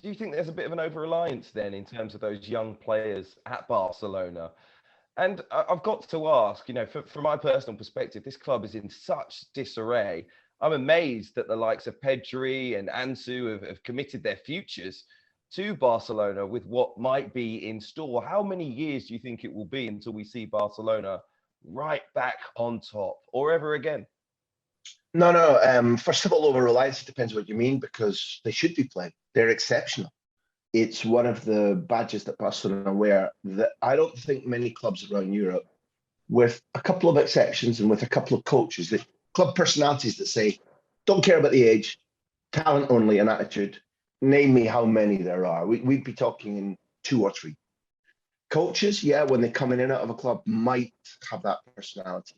do you think there's a bit of an over-reliance then in terms of those young players at Barcelona? And I've got to ask, from my personal perspective, this club is in such disarray. I'm amazed that the likes of Pedri and Ansu have committed their futures to Barcelona with what might be in store. How many years do you think it will be until we see Barcelona right back on top or ever again? No. First of all, over-reliance depends what you mean, because they should be playing. They're exceptional. It's one of the badges that Barcelona wear that I don't think many clubs around Europe, with a couple of exceptions and with a couple of coaches, that club personalities that say, don't care about the age, talent only and attitude. Name me how many there are. We'd be talking in 2 or 3. Coaches, yeah, when they come in and out of a club, might have that personality.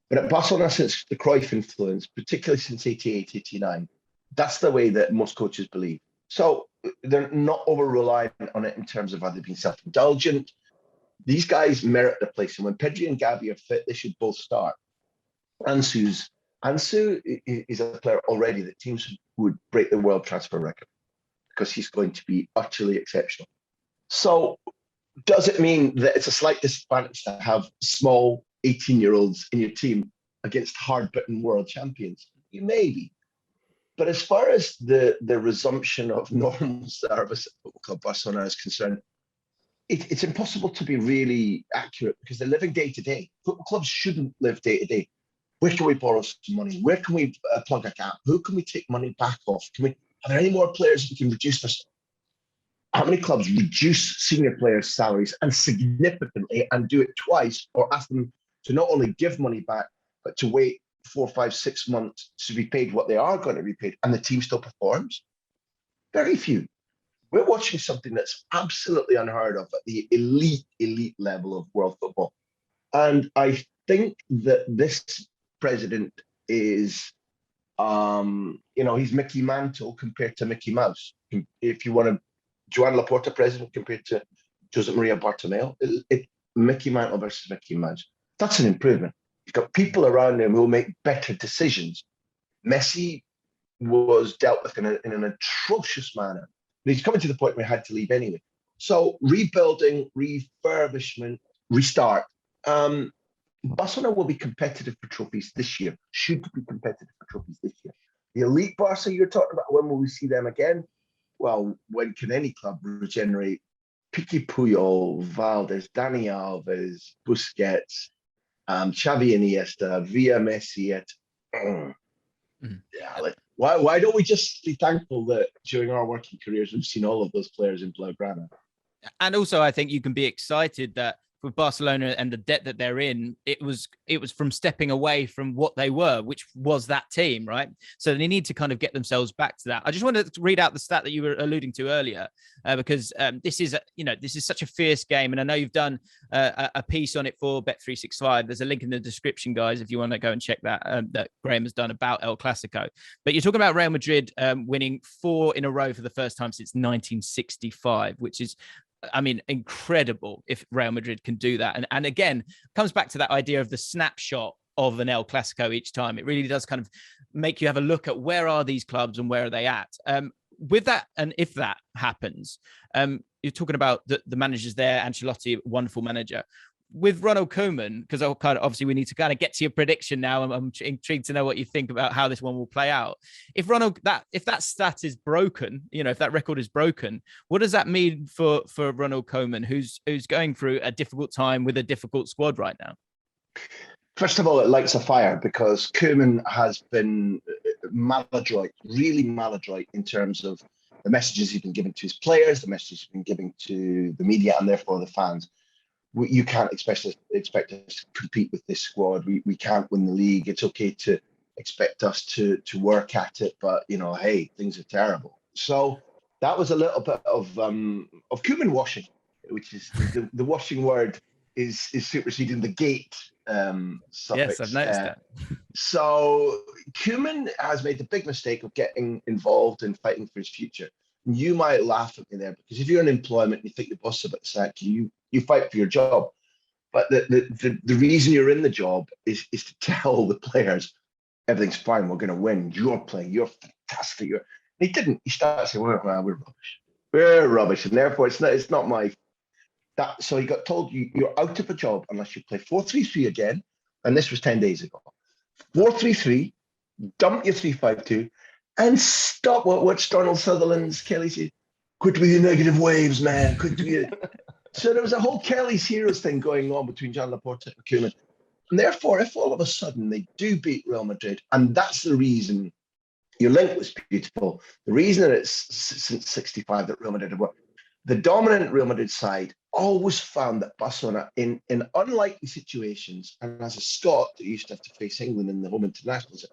But at Barcelona, since the Cruyff influence, particularly since 88, 89, that's the way that most coaches believe. So they're not over-reliant on it in terms of either being self-indulgent. These guys merit their place. And when Pedri and Gavi are fit, they should both start. Ansu is a player already that teams would break the world transfer record, because he's going to be utterly exceptional. So does it mean that it's a slight disadvantage to have small 18-year-olds in your team against hard-bitten world champions? Maybe. But as far as the resumption of normal service at Football Club Barcelona is concerned, it's impossible to be really accurate, because they're living day to day. Football clubs shouldn't live day to day. Where can we borrow some money? Where can we plug a gap? Who can we take money back off? Are there any more players we can reduce this? How many clubs reduce senior players' salaries, and significantly, and do it twice, or ask them to not only give money back, but to wait 4, 5, 6 months to be paid what they are going to be paid, and the team still performs? Very few. We're watching something that's absolutely unheard of at the elite level of world football. And I think that this president is, he's Mickey Mantle compared to Mickey Mouse. If you want to, Joan Laporta president compared to Jose Maria Bartomeu, Mickey Mantle versus Mickey Mouse. That's an improvement. You've got people around him who will make better decisions. Messi was dealt with in an atrocious manner. But he's coming to the point where he had to leave anyway. So rebuilding, refurbishment, restart. Barcelona will be competitive for trophies this year, should be competitive for trophies this year. The elite Barca you're talking about, when will we see them again? Well, when can any club regenerate Piqué, Puyol, Valdez, Dani Alves, Busquets, Xavi, Iniesta, Villa, Messi? Why don't we just be thankful that during our working careers we've seen all of those players in Blaugrana? And also, I think you can be excited that with Barcelona and the debt that they're in, it was from stepping away from what they were, which was that team, right? So they need to kind of get themselves back to that. I just wanted to read out the stat that you were alluding to earlier, because this is such a fierce game, and I know you've done a piece on it for Bet365. There's a link in the description, guys, if you want to go and check that that Graham has done about El Clasico. But you're talking about Real Madrid winning 4 in a row for the first time since 1965, which is, incredible if Real Madrid can do that. And again, comes back to that idea of the snapshot of an El Clasico each time. It really does kind of make you have a look at where are these clubs and where are they at. With that, and if that happens, you're talking about the managers there, Ancelotti, wonderful manager. With Ronald Koeman, because obviously we need to kind of get to your prediction now. I'm intrigued to know what you think about how this one will play out. If that stat is broken, if that record is broken, what does that mean for Ronald Koeman, who's going through a difficult time with a difficult squad right now? First of all, it lights a fire, because Koeman has been maladroit, really maladroit, in terms of the messages he's been giving to his players, the messages he's been giving to the media, and therefore the fans. You can't expect us to compete with this squad. We can't win the league. It's okay to expect us to work at it, but hey, things are terrible. So that was a little bit of Koeman washing, which is the washing word is superseding the gate suffix. Yes, I've noticed that. So Koeman has made the big mistake of getting involved in fighting for his future. You might laugh at me there, because if you're in employment and you think your boss is about to sack you, you fight for your job. But the reason you're in the job is to tell the players everything's fine, we're going to win, you're playing, you're fantastic. He didn't. He started saying, well, we're rubbish. We're rubbish, and therefore it's not my that. So he got told you're out of a job unless you play 4-3-3 again, and this was 10 days ago. 4-3-3, dump your 3-5-2, and stop what Donald Sutherland's Kelly said. Quit with your negative waves, man. Quit with your... So there was a whole Kelly's Heroes thing going on between John Laporte and Koeman. And therefore, if all of a sudden they do beat Real Madrid, and that's the reason your link was beautiful, the reason that it's since 65 that Real Madrid have won, the dominant Real Madrid side always found that Barcelona, in unlikely situations, and as a Scot that used to have to face England in the home internationals,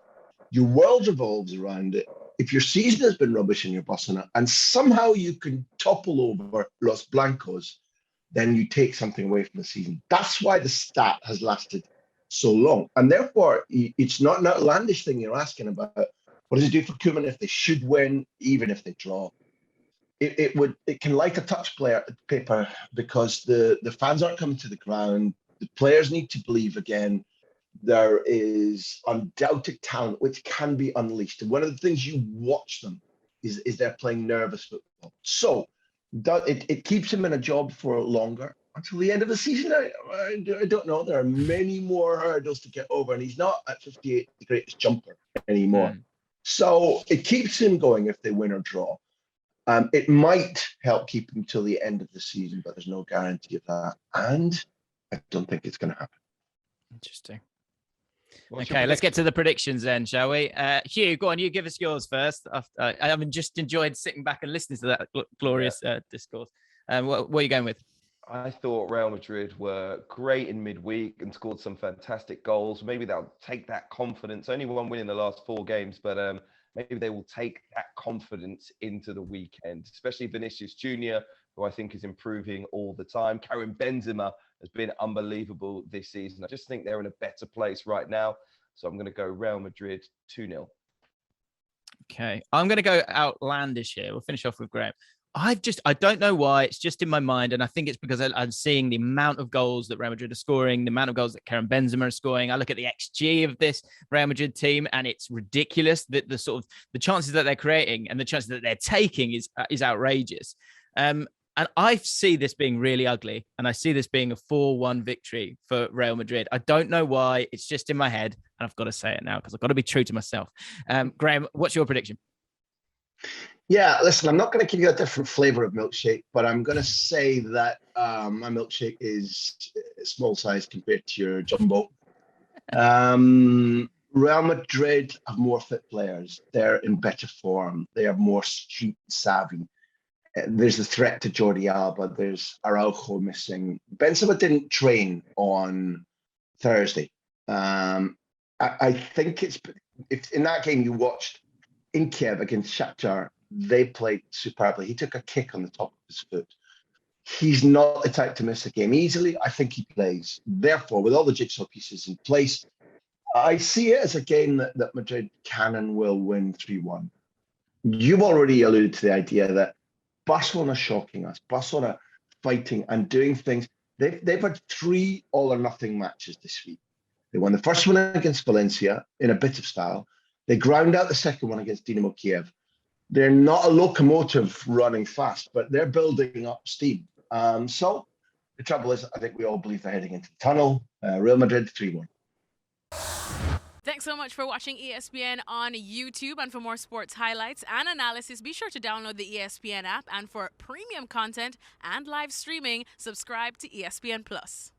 your world revolves around it. If your season has been rubbish in your Barcelona, and somehow you can topple over Los Blancos, then you take something away from the season. That's why the stat has lasted so long. And therefore, it's not an outlandish thing you're asking about. What does it do for Koeman if they should win, even if they draw? It can light a touch player at paper because the fans aren't coming to the ground. The players need to believe again. There is undoubted talent which can be unleashed. And one of the things you watch them is they're playing nervous football. So it keeps him in a job for longer until the end of the season. I don't know. There are many more hurdles to get over, and he's not at 58 the greatest jumper anymore. So it keeps him going if they win or draw. It might help keep him till the end of the season, but there's no guarantee of that. And I don't think it's going to happen. Interesting. Okay, let's get to the predictions then, shall we? Hugh, go on, you give us yours first. I haven't just enjoyed sitting back and listening to that glorious discourse. What are you going with? I thought Real Madrid were great in midweek and scored some fantastic goals. Maybe they'll take that confidence. Only one win in the last 4 games, but maybe they will take that confidence into the weekend, especially Vinicius Jr., who I think is improving all the time. Karim Benzema has been unbelievable this season. I just think they're in a better place right now. So I'm going to go Real Madrid 2-0. Okay. I'm going to go outlandish here. We'll finish off with Graham. I don't know why. It's just in my mind. And I think it's because I'm seeing the amount of goals that Real Madrid are scoring, the amount of goals that Karim Benzema is scoring. I look at the XG of this Real Madrid team, and it's ridiculous that the chances that they're creating and the chances that they're taking is outrageous. And I see this being really ugly, and I see this being a 4-1 victory for Real Madrid. I don't know why. It's just in my head, and I've got to say it now because I've got to be true to myself. Graham, what's your prediction? Yeah, listen, I'm not going to give you a different flavor of milkshake, but I'm going to say that my milkshake is small size compared to your jumbo. Real Madrid have more fit players. They're in better form. They are more street savvy. There's a threat to Jordi Alba. There's Araujo missing. Benzema didn't train on Thursday. I think if in that game you watched in Kiev against Shakhtar, they played superbly. He took a kick on the top of his foot. He's not the type to miss a game easily. I think he plays. Therefore, with all the jigsaw pieces in place, I see it as a game that Madrid can and will win 3-1. You've already alluded to the idea that Barcelona shocking us, Barcelona fighting and doing things. They've had 3 all-or-nothing matches this week. They won the first one against Valencia in a bit of style. They ground out the second one against Dinamo Kiev. They're not a locomotive running fast, but they're building up steam. So the trouble is, I think we all believe they're heading into the tunnel. Real Madrid 3-1. Thanks so much for watching ESPN on YouTube. And for more sports highlights and analysis, be sure to download the ESPN app. And for premium content and live streaming, subscribe to ESPN Plus.